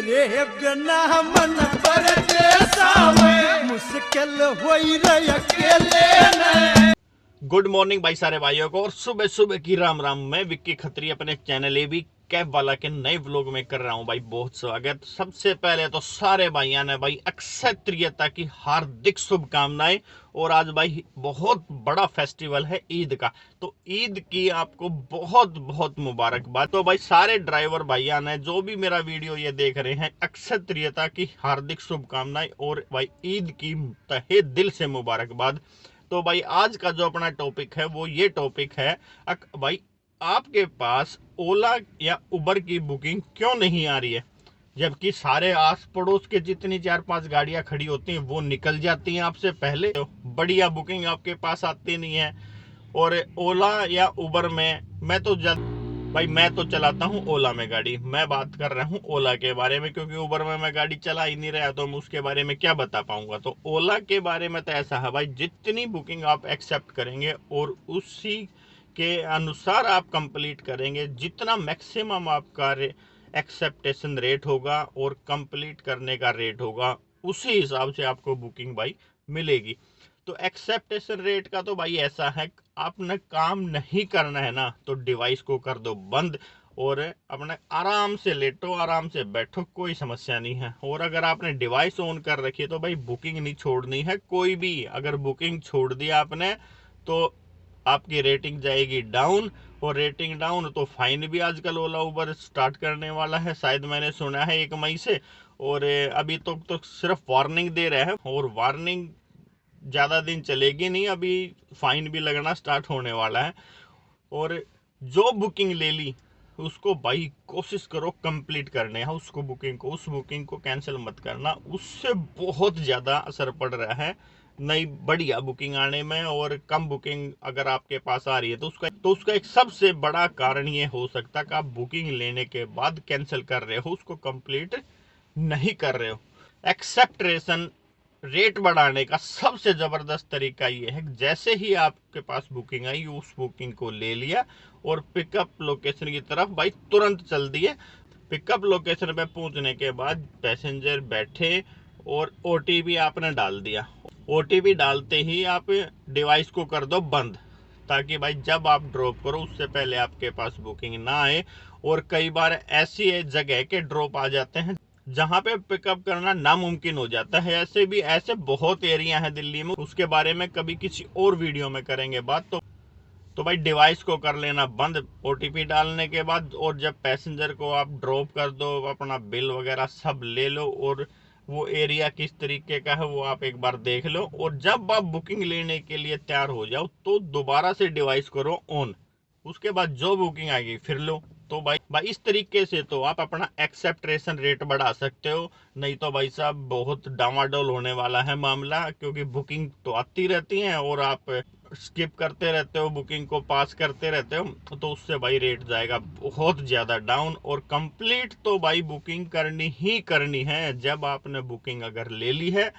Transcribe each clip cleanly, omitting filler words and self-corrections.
तेरे बिना मन परदेसा में मुश्किल होई रे अकेले ने। गुड मॉर्निंग भाई सारे भाइयों को, और सुबह सुबह की राम राम। मैं विक्की खत्री अपने चैनल ए बी कैब वाला के नए व्लॉग में कर रहा हूं भाई बहुत स्वागत। सबसे पहले तो सारे भाइयों ने भाई अक्षय तृतीया की हार्दिक शुभकामनाएं। और आज भाई बहुत बड़ा फेस्टिवल है ईद का, तो ईद की आपको बहुत बहुत मुबारकबाद। तो भाई सारे ड्राइवर भाइयों ने जो भी मेरा वीडियो ये देख रहे हैं, अक्षय तृतीया की हार्दिक शुभकामनाएं और भाई ईद की तहे दिल से मुबारकबाद। तो भाई आज का जो अपना टॉपिक है वो ये टॉपिक है भाई, आपके पास ओला या उबर की बुकिंग क्यों नहीं आ रही है, जबकि सारे आस पड़ोस के जितनी 4-5 गाड़ियां खड़ी होती हैं वो निकल जाती हैं आपसे पहले। तो बढ़िया बुकिंग आपके पास आती नहीं है। और ओला या उबर में मैं तो चलाता हूँ ओला में गाड़ी। मैं बात कर रहा हूँ ओला के बारे में, क्योंकि उबर में मैं गाड़ी चला ही नहीं रहा, तो मैं उसके बारे में क्या बता पाऊंगा। तो ओला के बारे में तो ऐसा है भाई, जितनी बुकिंग आप एक्सेप्ट करेंगे और उसी के अनुसार आप कंप्लीट करेंगे, जितना मैक्सिमम आपका एक्सेप्टेशन रेट होगा और कंप्लीट करने का रेट होगा, उसी हिसाब से आपको बुकिंग भाई मिलेगी। तो एक्सेप्टेशन रेट का तो भाई ऐसा है, आपने काम नहीं करना है ना तो डिवाइस को कर दो बंद और अपने आराम से लेटो, आराम से बैठो, कोई समस्या नहीं है। और अगर आपने डिवाइस ऑन कर रखी है तो भाई बुकिंग नहीं छोड़नी है कोई भी। अगर बुकिंग छोड़ दिया आपने तो आपकी रेटिंग जाएगी डाउन, और रेटिंग डाउन तो फाइन भी आजकल ओला उबर स्टार्ट करने वाला है, शायद मैंने सुना है 1 मई से। और अभी तो सिर्फ वार्निंग दे रहे हैं, और वार्निंग ज़्यादा दिन चलेगी नहीं, अभी फाइन भी लगना स्टार्ट होने वाला है। और जो बुकिंग ले ली उसको भाई कोशिश करो कंप्लीट करने है उसको, बुकिंग को, उस बुकिंग को कैंसिल मत करना, उससे बहुत ज़्यादा असर पड़ रहा है नई बढ़िया बुकिंग आने में। और कम बुकिंग अगर आपके पास आ रही है तो उसका एक सबसे बड़ा कारण ये हो सकता है कि आप बुकिंग लेने के बाद कैंसिल कर रहे हो, उसको कंप्लीट नहीं कर रहे हो। एक्सेप्टेशन रेट बढ़ाने का सबसे ज़बरदस्त तरीका ये है, जैसे ही आपके पास बुकिंग आई उस बुकिंग को ले लिया और पिकअप लोकेशन की तरफ भाई तुरंत चल दिए। पिकअप लोकेशन पे पहुंचने के बाद पैसेंजर बैठे और ओटीपी आपने डाल दिया। ओटीपी डालते ही आप डिवाइस को कर दो बंद, ताकि भाई जब आप ड्रॉप करो उससे पहले आपके पास बुकिंग ना आए। और कई बार ऐसी जगह के ड्रॉप आ जाते हैं जहां पे पिकअप करना नामुमकिन हो जाता है। ऐसे बहुत एरिया हैं दिल्ली में, उसके बारे में कभी किसी और वीडियो में करेंगे बात। तो भाई डिवाइस को कर लेना बंद ओटीपी डालने के बाद, और जब पैसेंजर को आप ड्रॉप कर दो, अपना बिल वगैरह सब ले लो और वो एरिया किस तरीके का है वो आप एक बार देख लो। और जब आप बुकिंग लेने के लिए तैयार हो जाओ तो दोबारा से डिवाइस करो ऑन, उसके बाद जो बुकिंग आएगी फिर लो। तो भाई इस तरीके से तो आप अपना एक्सेप्टेशन रेट बढ़ा सकते हो। नहीं तो भाई साहब बहुत डामाडोल होने वाला है मामला, क्योंकि बुकिंग तो आती रहती है और आप स्किप करते रहते हो, बुकिंग को पास करते रहते हो, तो उससे भाई रेट जाएगा बहुत ज़्यादा डाउन। और कंप्लीट तो भाई बुकिंग करनी ही करनी है। जब आपने बुकिंग अगर ले ली है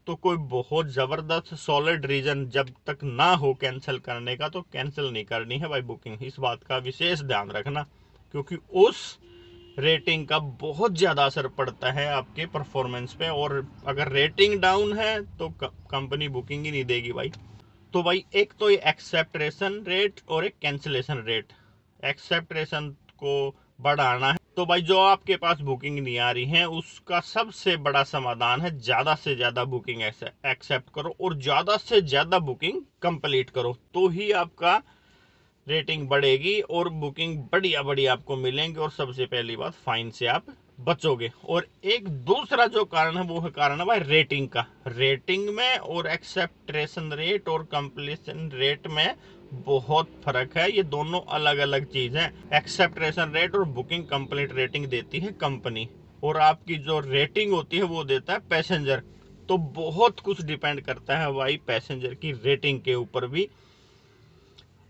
तो कोई बहुत ज़बरदस्त सॉलिड रीज़न जब तक ना हो कैंसिल करने का, तो कैंसिल नहीं करनी है भाई बुकिंग। इस बात का विशेष ध्यान रखना, क्योंकि उस रेटिंग का बहुत ज़्यादा असर पड़ता है आपके परफॉर्मेंस पे। और अगर रेटिंग डाउन है तो कंपनी बुकिंग ही नहीं देगी भाई। तो भाई एक तो ये एक्सेप्टेशन रेट और एक कैंसिलेशन रेट। एक्सेप्टेशन को बढ़ाना है तो भाई जो आपके पास बुकिंग नहीं आ रही है उसका सबसे बड़ा समाधान है ज़्यादा से ज़्यादा बुकिंग एक्सेप्ट करो और ज़्यादा से ज़्यादा बुकिंग कंप्लीट करो, तो ही आपका रेटिंग बढ़ेगी और बुकिंग बढ़िया बढ़िया आपको मिलेंगे। और सबसे पहली बात, फाइन से आप बचोगे। और एक दूसरा जो कारण है वो है कारण है भाई रेटिंग का। रेटिंग में और एक्सेप्टेशन रेट और कंप्लीशन रेट में बहुत फर्क है, ये दोनों अलग अलग चीज है। एक्सेप्टेशन रेट और बुकिंग कंप्लीट रेटिंग देती है कंपनी, और आपकी जो रेटिंग होती है वो देता है पैसेंजर। तो बहुत कुछ डिपेंड करता है भाई पैसेंजर की रेटिंग के ऊपर भी।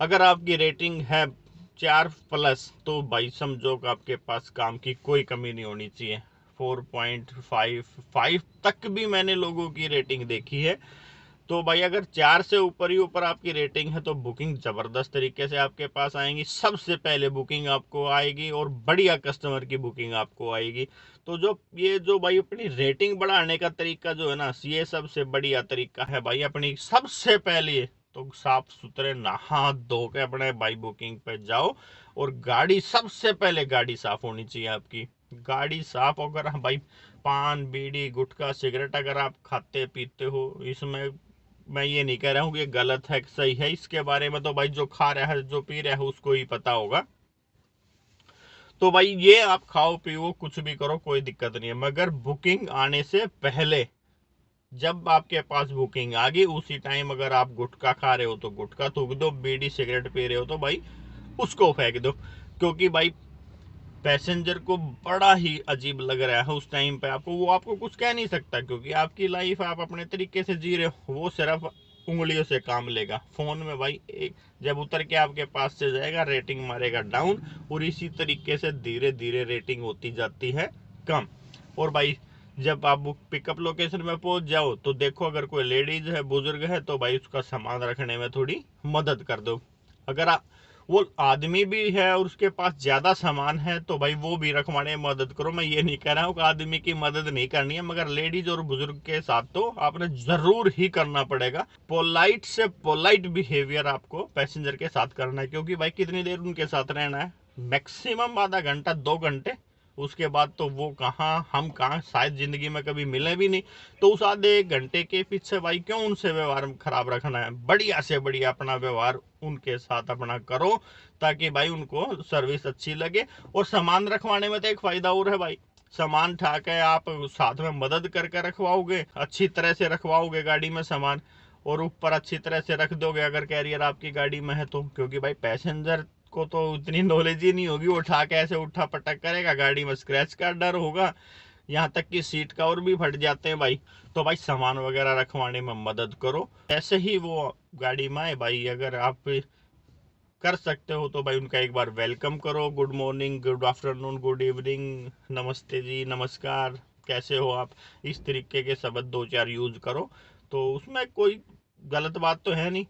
अगर आपकी रेटिंग है 4+ तो भाई समझो कि आपके पास काम की कोई कमी नहीं होनी चाहिए। 4.55 तक भी मैंने लोगों की रेटिंग देखी है, तो भाई अगर 4 से ऊपर ही ऊपर आपकी रेटिंग है तो बुकिंग जबरदस्त तरीके से आपके पास आएंगी। सबसे पहले बुकिंग आपको आएगी और बढ़िया कस्टमर की बुकिंग आपको आएगी। तो जो भाई अपनी रेटिंग बढ़ाने का तरीका जो है ना, ये सबसे बढ़िया तरीका है भाई। अपनी सबसे पहले तो साफ सुथरे नहा धो के अपने भाई बुकिंग पे जाओ। और गाड़ी, सबसे पहले गाड़ी साफ होनी चाहिए आपकी। गाड़ी साफ अगर भाई पान बीड़ी गुटखा सिगरेट अगर आप खाते पीते हो, इसमें मैं ये नहीं कह रहा हूँ कि ये गलत है कि सही है, इसके बारे में तो भाई जो खा रहा है जो पी रहा है उसको ही पता होगा। तो भाई ये आप खाओ पियो कुछ भी करो कोई दिक्कत नहीं है, मगर बुकिंग आने से पहले, जब आपके पास बुकिंग आ गई उसी टाइम अगर आप गुटखा खा रहे हो तो गुटखा थूक दो, बीड़ी सिगरेट पी रहे हो तो भाई उसको फेंक दो। क्योंकि भाई पैसेंजर को बड़ा ही अजीब लग रहा है उस टाइम पे आपको, वो आपको कुछ कह नहीं सकता क्योंकि आपकी लाइफ आप अपने तरीके से जी रहे हो। वो सिर्फ उंगलियों से काम लेगा फोन में भाई। एक जब उतर के आपके पास से जाएगा रेटिंग मारेगा डाउन, और इसी तरीके से धीरे धीरे रेटिंग होती जाती है कम। और भाई जब आप पिकअप लोकेशन में पहुंच जाओ तो देखो अगर कोई लेडीज है बुजुर्ग है तो भाई उसका सामान रखने में थोड़ी मदद कर दो। अगर आप वो आदमी भी है और उसके पास ज्यादा सामान है तो भाई वो भी रखवाने में मदद करो। मैं ये नहीं कह रहा हूँ कि आदमी की मदद नहीं करनी है, मगर लेडीज और बुजुर्ग के साथ तो आपने जरूर ही करना पड़ेगा। पोलाइट से पोलाइट बिहेवियर आपको पैसेंजर के साथ करना है, क्योंकि भाई कितनी देर उनके साथ रहना है, मैक्सिमम आधा घंटा 2 घंटे। उसके बाद तो वो कहाँ हम कहाँ, शायद जिंदगी में कभी मिले भी नहीं। तो उस आधे 1 घंटे के पीछे भाई क्यों उनसे व्यवहार खराब रखना है। बढ़िया से बढ़िया अपना व्यवहार उनके साथ अपना करो ताकि भाई उनको सर्विस अच्छी लगे। और सामान रखवाने में तो एक फायदा और है भाई, सामान उठा के आप साथ में मदद करके रखवाओगे, अच्छी तरह से रखवाओगे गाड़ी में सामान, और ऊपर अच्छी तरह से रख दोगे अगर कैरियर आपकी गाड़ी में है तो। क्योंकि भाई पैसेंजर को तो इतनी नॉलेज ही नहीं होगी, वो उठा के ऐसे उठा पटक करेगा, गाड़ी में स्क्रैच का डर होगा, यहाँ तक कि सीट कवर भी फट जाते हैं भाई। तो भाई सामान वगैरह रखवाने में मदद करो। ऐसे ही वो गाड़ी में आए भाई, अगर आप कर सकते हो तो भाई उनका एक बार वेलकम करो। Good morning, good afternoon, good evening, नमस्ते जी, नमस्कार, कैसे हो आप, इस तरीके के शब्द 2-4 यूज करो। तो उसमें कोई गलत बात तो है नहीं,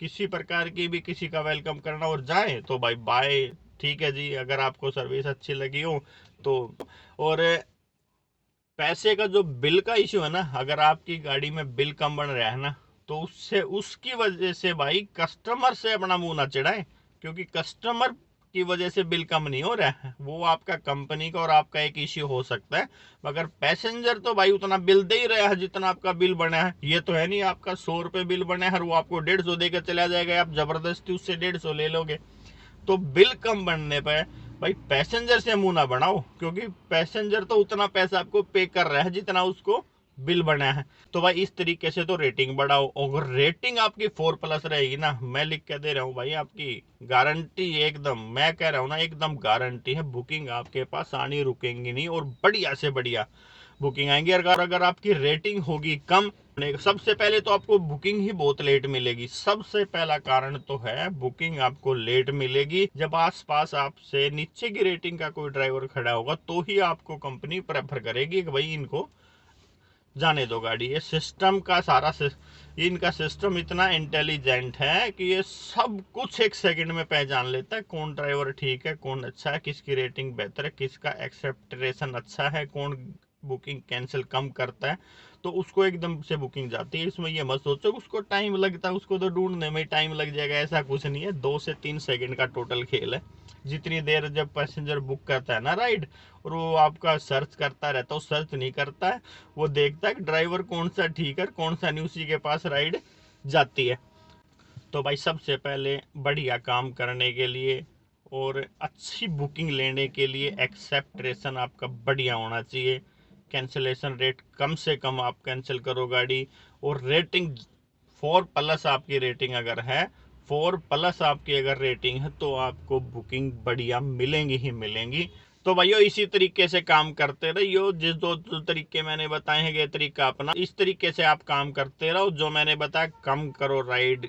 किसी प्रकार की भी किसी का वेलकम करना। और जाए तो भाई बाय, ठीक है जी, अगर आपको सर्विस अच्छी लगी हो तो। और पैसे का जो बिल का इश्यू है ना, अगर आपकी गाड़ी में बिल कम बन रहा है ना तो उससे उसकी वजह से भाई कस्टमर से अपना मुंह ना चिढ़ाए, क्योंकि कस्टमर की वजह से बिल कम नहीं हो रहा है, वो आपका कंपनी का और आपका एक इश्यू हो सकता है। मगर पैसेंजर तो भाई उतना बिल दे ही रहा है जितना आपका बिल बना है। ये तो है नहीं आपका 100 रुपये बिल बना है और वो आपको 150 देकर चला जाएगा, आप जबरदस्ती उससे 150 ले लोगे। तो बिल कम बनने पर भाई पैसेंजर से मुंह ना बनाओ, क्योंकि पैसेंजर तो उतना पैसा आपको पे कर रहा है जितना उसको बिल बना है। तो भाई इस तरीके से तो रेटिंग बढ़ाओ। अगर रेटिंग आपकी 4+ रहेगी ना, मैं लिख के दे रहा हूँ भाई, आपकी गारंटी एकदम, मैं कह रहा हूँ ना एकदम गारंटी है, बुकिंग आपके पास आनी रुकेंगी नहीं और बढ़िया से बढ़िया बुकिंग आएंगी। अगर आपकी रेटिंग होगी कम, सबसे पहले तो आपको बुकिंग ही बहुत लेट मिलेगी। सबसे पहला कारण तो है बुकिंग आपको लेट मिलेगी। जब आसपास आपसे नीचे की रेटिंग का कोई ड्राइवर खड़ा होगा तो ही आपको कंपनी प्रेफर करेगी कि भाई इनको जाने दो गाड़ी। ये सिस्टम का सारा इनका सिस्टम इतना इंटेलिजेंट है कि ये सब कुछ 1 सेकंड में पहचान लेता है, कौन ड्राइवर ठीक है, कौन अच्छा है, किसकी रेटिंग बेहतर है, किसका एक्सेप्टेशन अच्छा है, कौन बुकिंग कैंसिल कम करता है, तो उसको एकदम से बुकिंग जाती है। इसमें ये मत सोचो उसको टाइम लगता है, उसको तो ढूंढने में टाइम लग जाएगा, ऐसा कुछ नहीं है। 2 से 3 सेकंड का टोटल खेल है। जितनी देर जब पैसेंजर बुक करता है ना राइड, और वो आपका सर्च करता रहता है, सर्च नहीं करता है, वो देखता है कि ड्राइवर कौन सा ठीक है कौन सा नहीं, उसी के पास राइड जाती है। तो भाई सबसे पहले बढ़िया काम करने के लिए और अच्छी बुकिंग लेने के लिए एक्सेप्टेशन आपका बढ़िया होना चाहिए। कैंसिलेशन रेट कम से कम आप कैंसिल करो गाड़ी। और रेटिंग 4+ आपकी रेटिंग अगर है, 4+ आपकी अगर रेटिंग है तो आपको बुकिंग बढ़िया मिलेंगी ही मिलेंगी। तो भाइयों इसी तरीके से काम करते रहिए। जिस दो तरीके मैंने बताए हैं ये तरीका अपना, इस तरीके से आप काम करते रहो। जो मैंने बताया, कम करो राइड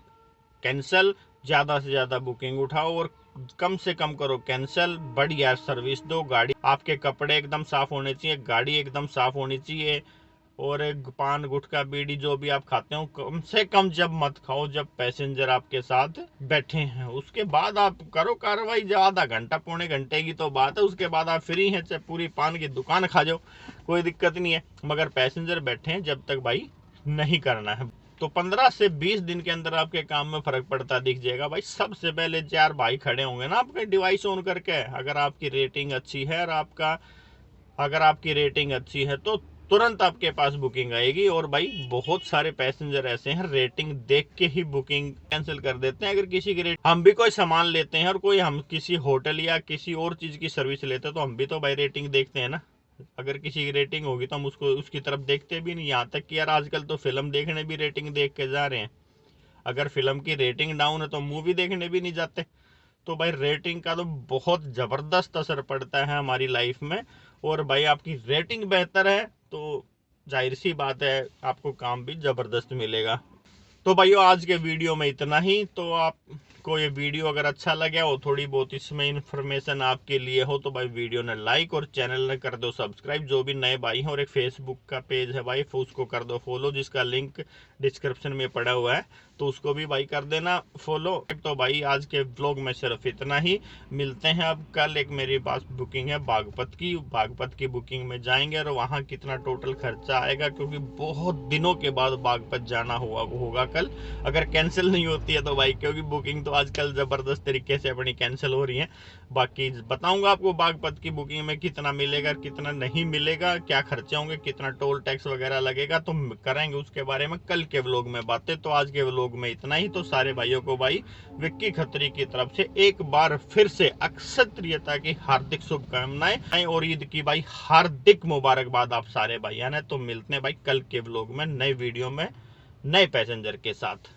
कैंसिल, ज़्यादा से ज़्यादा बुकिंग उठाओ और कम से कम करो कैंसिल। बढ़िया सर्विस दो, गाड़ी आपके कपड़े एकदम साफ होने चाहिए, गाड़ी एकदम साफ होनी चाहिए। और पान गुटखा बीड़ी जो भी आप खाते हो कम से कम जब मत खाओ जब पैसेंजर आपके साथ बैठे हैं। उसके बाद आप करो कार्रवाई, जो आधा घंटा पौने घंटे की तो बात है, उसके बाद आप फ्री हैं, चाहे पूरी पान की दुकान खा जाओ, कोई दिक्कत नहीं है। मगर पैसेंजर बैठे हैं जब तक भाई नहीं करना है। तो 15 से 20 दिन के अंदर आपके काम में फर्क पड़ता दिख जाएगा भाई। सबसे पहले 4 भाई खड़े होंगे ना आपके डिवाइस ऑन करके, अगर आपकी रेटिंग अच्छी है और अगर आपकी रेटिंग अच्छी है तो तुरंत आपके पास बुकिंग आएगी। और भाई बहुत सारे पैसेंजर ऐसे हैं रेटिंग देख के ही बुकिंग कैंसिल कर देते हैं। अगर किसी की हम भी कोई सामान लेते हैं और कोई हम किसी होटल या किसी और चीज की सर्विस लेते हैं तो हम भी तो भाई रेटिंग देखते हैं ना। अगर किसी की रेटिंग होगी तो हम उसको उसकी तरफ देखते भी नहीं। यहाँ तक कि यार आजकल तो फिल्म देखने भी रेटिंग देख के जा रहे हैं। अगर फिल्म की रेटिंग डाउन है तो मूवी देखने भी नहीं जाते। तो भाई रेटिंग का तो बहुत ज़बरदस्त असर पड़ता है हमारी लाइफ में। और भाई आपकी रेटिंग बेहतर है तो जाहिर सी बात है आपको काम भी ज़बरदस्त मिलेगा। तो भाइयों आज के वीडियो में इतना ही। तो आपको ये वीडियो अगर अच्छा लगा हो, थोड़ी बहुत इसमें इन्फॉर्मेशन आपके लिए हो, तो भाई वीडियो ने लाइक और चैनल ने कर दो सब्सक्राइब जो भी नए भाई हैं। और एक फेसबुक का पेज है भाई, उसको कर दो फॉलो, जिसका लिंक डिस्क्रिप्शन में पड़ा हुआ है, तो उसको भी भाई कर देना फॉलो। तो भाई आज के व्लॉग में सिर्फ इतना ही। मिलते हैं अब कल। एक मेरे पास बुकिंग है बागपत की बुकिंग में जाएंगे और वहाँ कितना टोटल खर्चा आएगा, क्योंकि बहुत दिनों के बाद बागपत जाना होगा कल, अगर कैंसिल नहीं होती है तो भाई, क्योंकि बुकिंग तो आजकल ज़बरदस्त तरीके से अपनी कैंसिल हो रही है। बाकी बताऊंगा आपको बागपत की बुकिंग में कितना मिलेगा कितना नहीं मिलेगा, क्या खर्चे होंगे, कितना टोल टैक्स वगैरह लगेगा, तो करेंगे उसके बारे में कल के व्लॉग में बातें। तो आज के व्लॉग में इतना ही। तो सारे भाइयों को भाई विक्की खत्री की तरफ से एक बार फिर से अक्षत्रियता की हार्दिक शुभकामनाएं और ईद की भाई हार्दिक मुबारकबाद आप सारे भाइयों ने। तो मिलते हैं भाई कल के व्लॉग में नए वीडियो में नए पैसेंजर के साथ।